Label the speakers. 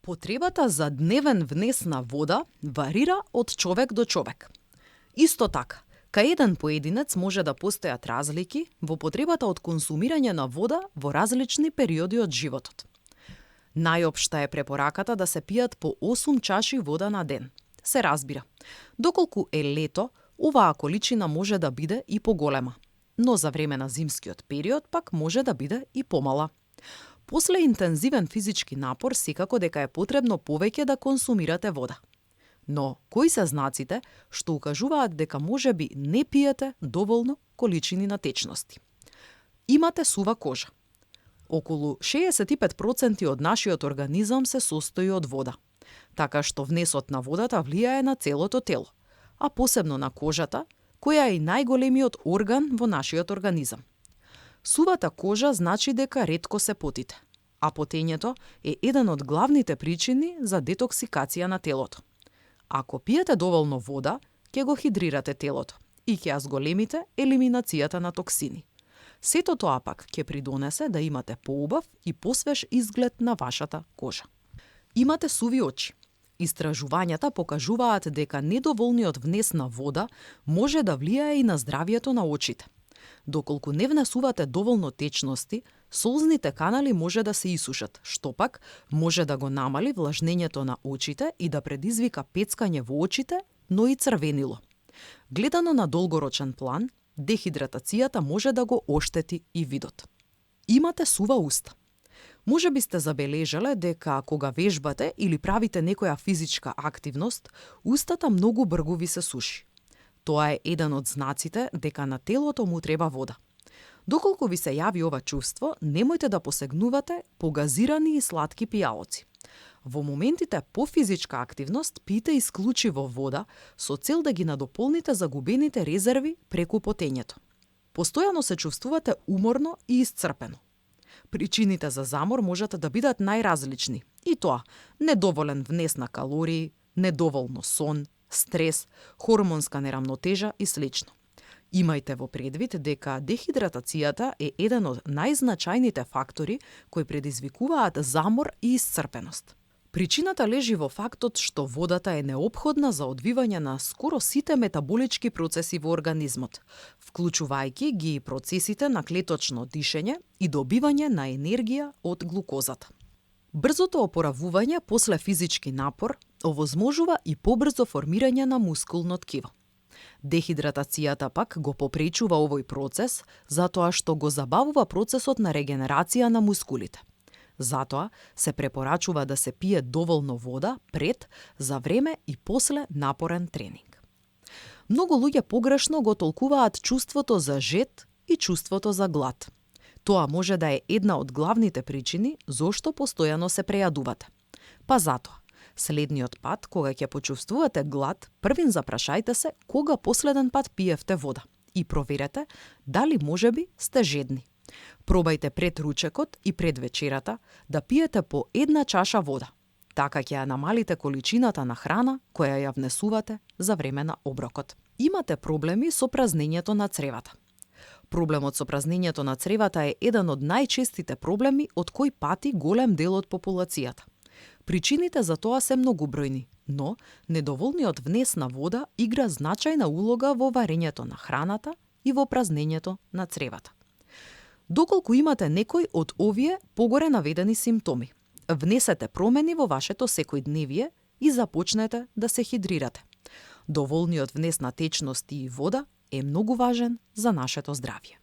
Speaker 1: Потребата за дневен внес на вода варира од човек до човек. Исто така, кај еден поединец може да постојат разлики во потребата од консумирање на вода во различни периоди од животот. Најопшта е препораката да се пијат по 8 чаши вода на ден. Се разбира, доколку е лето, оваа количина може да биде и поголема, но за време на зимскиот период пак може да биде и помала. После интензивен физички напор секако дека е потребно повеќе да консумирате вода. Но кои се знаците што укажуваат дека можеби не пиете доволно количини на течности? Имате сува кожа. Околу 65% од нашиот организам се состои од вода, така што внесот на водата влијае на целото тело, а посебно на кожата, која е и најголемиот орган во нашиот организам. Сувата кожа значи дека ретко се потите, а потењето е еден од главните причини за детоксикација на телото. Ако пиете доволно вода, ќе го хидрирате телото и ќе ја зголемите елиминацијата на токсини. Сето тоа пак ќе придонесе да имате поубав и посвеж изглед на вашата кожа. Имате суви очи. Истражувањата покажуваат дека недоволниот внес на вода може да влијае и на здравјето на очите. Доколку не внесувате доволно течности, солзните канали може да се исушат, што пак може да го намали влажнењето на очите и да предизвика пецкање во очите, но и црвенило. Гледано на долгорочен план, дехидратацијата може да го оштети и видот. Имате сува уста. Може би сте забележале дека кога вежбате или правите некоја физичка активност, устата многу бргу ви се суши. Тоа е еден од знаците дека на телото му треба вода. Доколку ви се јави ова чувство, немојте да посегнувате по газирани и сладки пијалоци. Во моментите по физичка активност пиете исклучиво вода со цел да ги надополните загубените резерви преку потењето. Постојано се чувствувате уморно и исцрпено. Причините за замор можат да бидат најразлични, и тоа недоволен внес на калории, недоволно сон, стрес, хормонска нерамнотежа и слично. Имајте во предвид дека дехидратацијата е еден од најзначајните фактори кои предизвикуваат замор и исцрпеност. Причината лежи во фактот што водата е неопходна за одвивање на скоро сите метаболички процеси во организмот, вклучувајќи ги процесите на клеточно дишење и добивање на енергија од глукозата. Брзото опоравување после физички напор овозможува и побрзо формирање на мускулно ткиво. Дехидратацијата пак го попречува овој процес затоа што го забавува процесот на регенерација на мускулите. Затоа се препорачува да се пие доволно вода пред, за време и после напорен тренинг. Многу луѓе погрешно го толкуваат чувството за жед и чувството за глад. Тоа може да е една од главните причини зошто постојано се прејадувате. Па затоа, следниот пат кога ќе почувствувате глад, првин запрашајте се кога последен пат пиевте вода и проверете дали можеби сте жедни. Пробајте пред ручекот и пред вечерата да пиете по 1 чаша вода. Така ќе ја намалите количината на храна која ја внесувате за време на оброкот. Имате проблеми со празнењето на цревата. Проблемот со празнењето на цревата е еден од најчестите проблеми од кој пати голем дел од популацијата. Причините за тоа се многубројни, но недоволниот внес на вода игра значајна улога во варењето на храната и во празнењето на цревата. Доколку имате некој од овие погоре наведени симптоми, внесете промени во вашето секојдневие и започнете да се хидрирате. Доволниот внес на течности и вода е многу важен за нашето здравје.